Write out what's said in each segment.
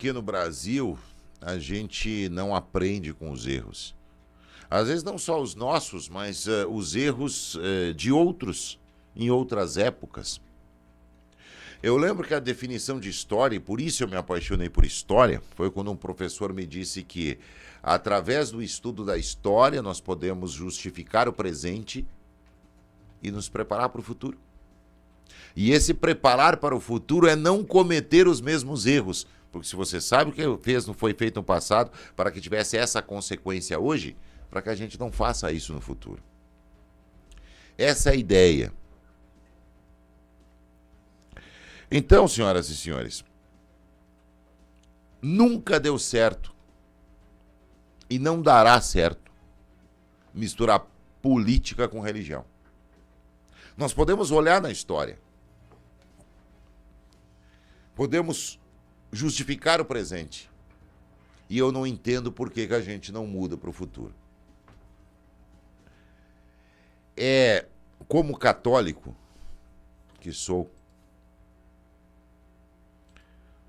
que no Brasil a gente não aprende com os erros. Às vezes não só os nossos, mas os erros de outros em outras épocas. Eu lembro que a definição de história, e por isso eu me apaixonei por história, foi quando um professor me disse que através do estudo da história nós podemos justificar o presente e nos preparar para o futuro. E esse preparar para o futuro é não cometer os mesmos erros. Porque se você sabe o que fez, não foi feito no passado, para que tivesse essa consequência hoje, para que a gente não faça isso no futuro. Essa é a ideia. Então, senhoras e senhores, nunca deu certo e não dará certo misturar política com religião. Nós podemos olhar na história, podemos justificar o presente, e eu não entendo por que a gente não muda para o futuro. Como católico que sou,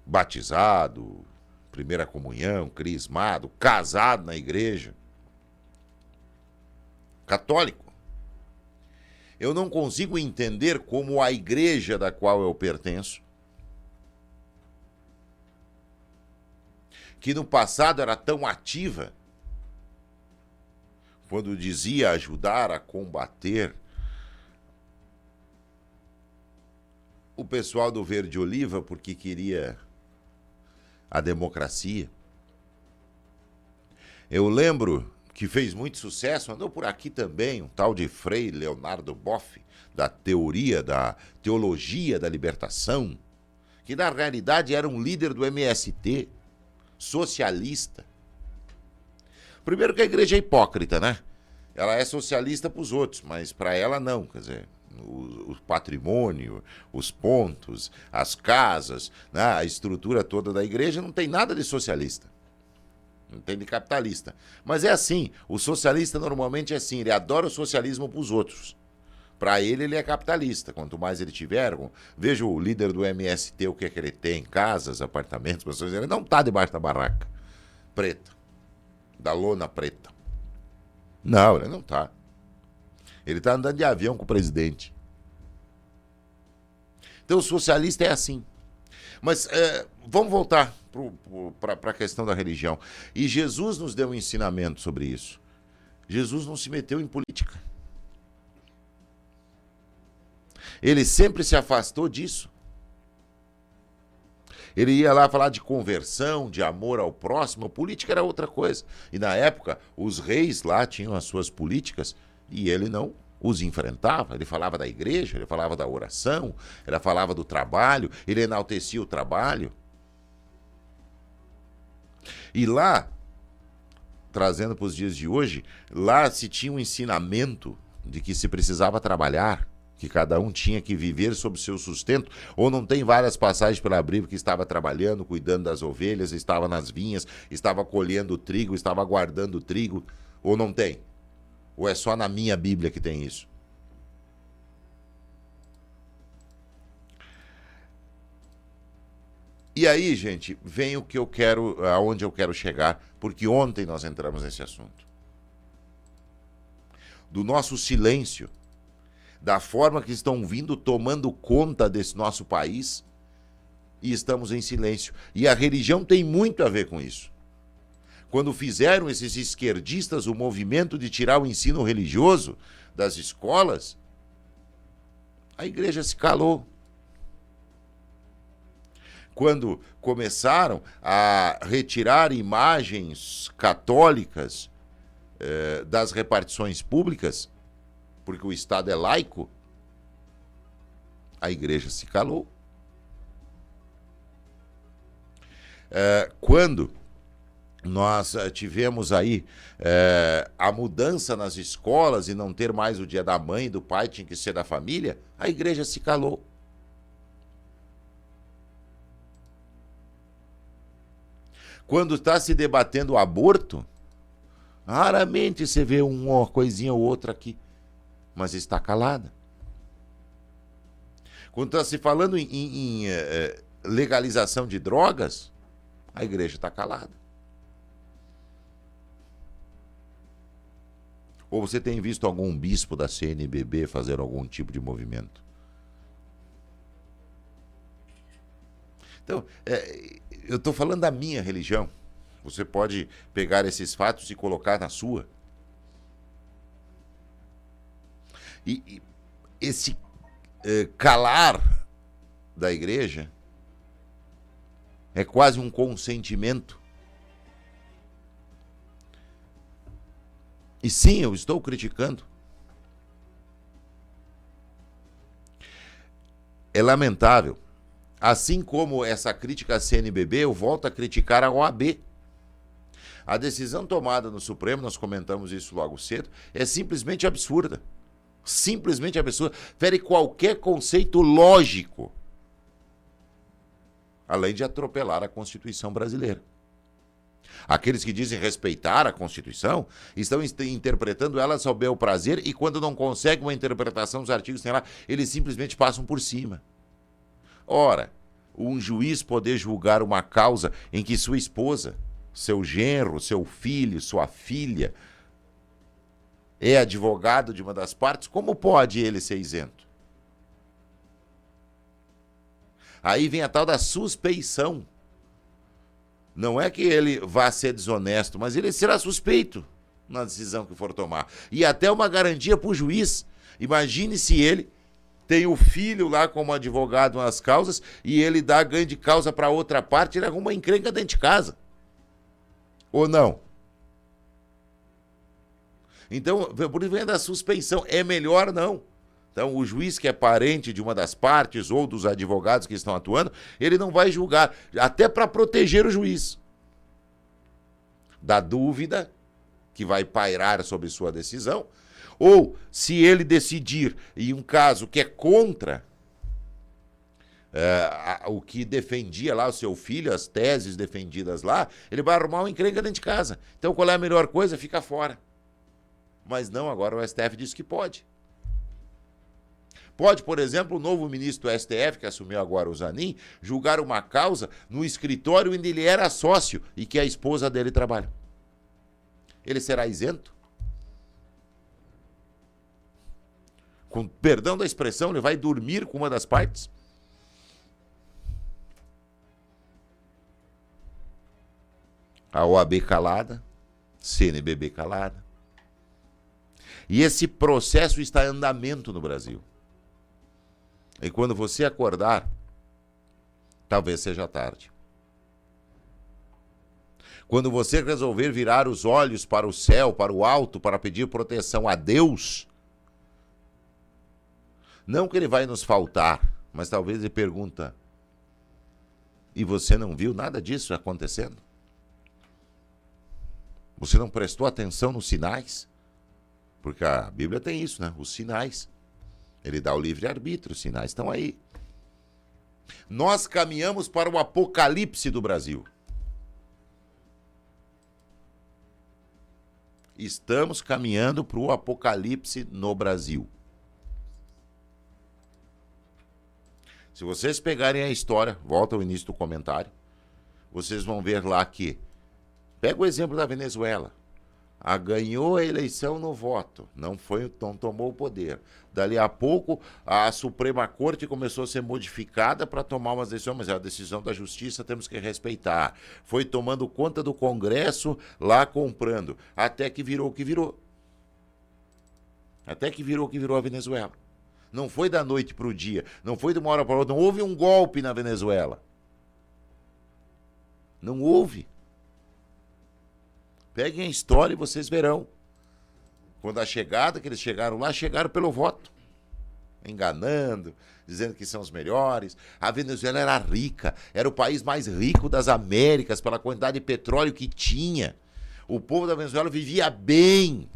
batizado, primeira comunhão, crismado, casado na igreja, católico, eu não consigo entender como a igreja da qual eu pertenço, que no passado era tão ativa, quando dizia ajudar a combater o pessoal do Verde Oliva porque queria a democracia. Eu lembro que fez muito sucesso, andou por aqui também, um tal de Frei Leonardo Boff, da teologia da libertação, que na realidade era um líder do MST, socialista. Primeiro que a igreja é hipócrita, né? Ela é socialista para os outros, mas para ela não, quer dizer, o patrimônio, os pontos, as casas, né? A estrutura toda da igreja não tem nada de socialista. Não tem de capitalista. Mas é assim, o socialista normalmente é assim, ele adora o socialismo para os outros. Para ele é capitalista, quanto mais ele tiver. Veja o líder do MST, o que é que ele tem, casas, apartamentos, pessoas, ele não está debaixo da barraca preta, da lona preta. Não, ele não está. Ele está andando de avião com o presidente. Então o socialista é assim. Mas vamos voltar para a questão da religião. E Jesus nos deu um ensinamento sobre isso. Jesus não se meteu em política. Ele sempre se afastou disso. Ele ia lá falar de conversão, de amor ao próximo. A política era outra coisa. E na época, os reis lá tinham as suas políticas e ele não os enfrentava. Ele falava da igreja, ele falava da oração, ele falava do trabalho, ele enaltecia o trabalho. E lá, trazendo para os dias de hoje, lá se tinha um ensinamento de que se precisava trabalhar, que cada um tinha que viver sob seu sustento, ou não tem várias passagens pela Bíblia que estava trabalhando, cuidando das ovelhas, estava nas vinhas, estava colhendo trigo, estava guardando trigo, ou não tem? Ou é só na minha Bíblia que tem isso? E aí, gente, vem o que eu quero, aonde eu quero chegar, porque ontem nós entramos nesse assunto. Do nosso silêncio, da forma que estão vindo tomando conta desse nosso país, e estamos em silêncio. E a religião tem muito a ver com isso. Quando fizeram esses esquerdistas o movimento de tirar o ensino religioso das escolas, a igreja se calou. Quando começaram a retirar imagens católicas das repartições públicas, porque o Estado é laico, a igreja se calou. Quando nós tivemos aí a mudança nas escolas e não ter mais o dia da mãe e do pai, tinha que ser da família, a igreja se calou. Quando está se debatendo o aborto, raramente você vê uma coisinha ou outra aqui, mas está calada. Quando está se falando em legalização de drogas, A igreja está calada. Ou você tem visto algum bispo da CNBB fazer algum tipo de movimento? Então, eu estou falando da minha religião. Você pode pegar esses fatos e colocar na sua. E esse calar da igreja é quase um consentimento. E sim, eu estou criticando. É lamentável. Assim como essa crítica à CNBB, eu volto a criticar a OAB. A decisão tomada no Supremo, nós comentamos isso logo cedo, é simplesmente absurda. Simplesmente absurda. Fere qualquer conceito lógico. Além de atropelar a Constituição brasileira. Aqueles que dizem respeitar a Constituição estão interpretando ela sob bel prazer e quando não conseguem uma interpretação dos artigos que tem lá, eles simplesmente passam por cima. Ora, um juiz poder julgar uma causa em que sua esposa, seu genro, seu filho, sua filha é advogado de uma das partes, como pode ele ser isento? Aí vem a tal da suspeição. Não é que ele vá ser desonesto, mas ele será suspeito na decisão que for tomar. E até uma garantia para o juiz. Imagine se ele tem o filho lá como advogado nas causas e ele dá ganho de causa para outra parte, ele arruma encrenca dentro de casa. Ou não? Então, por isso vem da suspeição. É melhor não. Então, o juiz que é parente de uma das partes ou dos advogados que estão atuando, ele não vai julgar, até para proteger o juiz da dúvida que vai pairar sobre sua decisão, ou se ele decidir em um caso que é contra o que defendia lá o seu filho, as teses defendidas lá, ele vai arrumar uma encrenca dentro de casa. Então, qual é a melhor coisa? Fica fora. Mas não, agora o STF diz que pode. Pode, por exemplo, o novo ministro do STF, que assumiu agora o Zanin, julgar uma causa no escritório onde ele era sócio e que a esposa dele trabalha. Ele será isento? Com perdão da expressão, ele vai dormir com uma das partes? A OAB calada, CNBB calada. E esse processo está em andamento no Brasil. E quando você acordar, talvez seja tarde. Quando você resolver virar os olhos para o céu, para o alto, para pedir proteção a Deus, não que ele vai nos faltar, mas talvez ele pergunta, e você não viu nada disso acontecendo? Você não prestou atenção nos sinais? Porque a Bíblia tem isso, né? Os sinais. Ele dá o livre-arbítrio, os sinais estão aí. Nós caminhamos para o apocalipse do Brasil. Estamos caminhando para o apocalipse no Brasil. Se vocês pegarem a história, volta ao início do comentário, vocês vão ver lá que, pega o exemplo da Venezuela. Ganhou a eleição no voto, não tomou o poder. Dali a pouco, a Suprema Corte começou a ser modificada para tomar umas decisões, mas é a decisão da Justiça, temos que respeitar. Foi tomando conta do Congresso, lá comprando, até que virou o que virou. Até que virou o que virou a Venezuela. Não foi da noite para o dia, não foi de uma hora para outra, não houve um golpe na Venezuela. Não houve. Peguem a história e vocês verão. Quando a chegada que eles chegaram lá, chegaram pelo voto. Enganando, dizendo que são os melhores. A Venezuela era rica, era o país mais rico das Américas pela quantidade de petróleo que tinha. O povo da Venezuela vivia bem.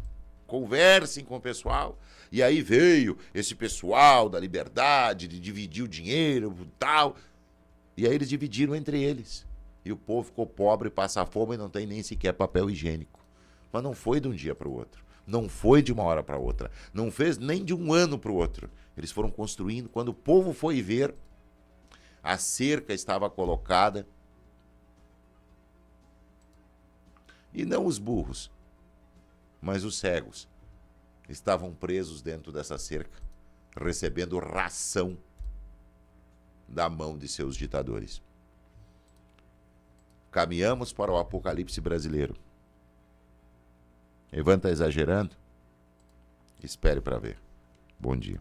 Conversem com o pessoal. E aí veio esse pessoal da liberdade, de dividir o dinheiro e tal. E aí eles dividiram entre eles. E o povo ficou pobre, passa fome e não tem nem sequer papel higiênico. Mas não foi de um dia para o outro. Não foi de uma hora para outra. Não fez nem de um ano para o outro. Eles foram construindo. Quando o povo foi ver, a cerca estava colocada. E não os burros, mas os cegos. Estavam presos dentro dessa cerca, recebendo ração da mão de seus ditadores. Caminhamos para o apocalipse brasileiro. Ivan está exagerando? Espere para ver. Bom dia.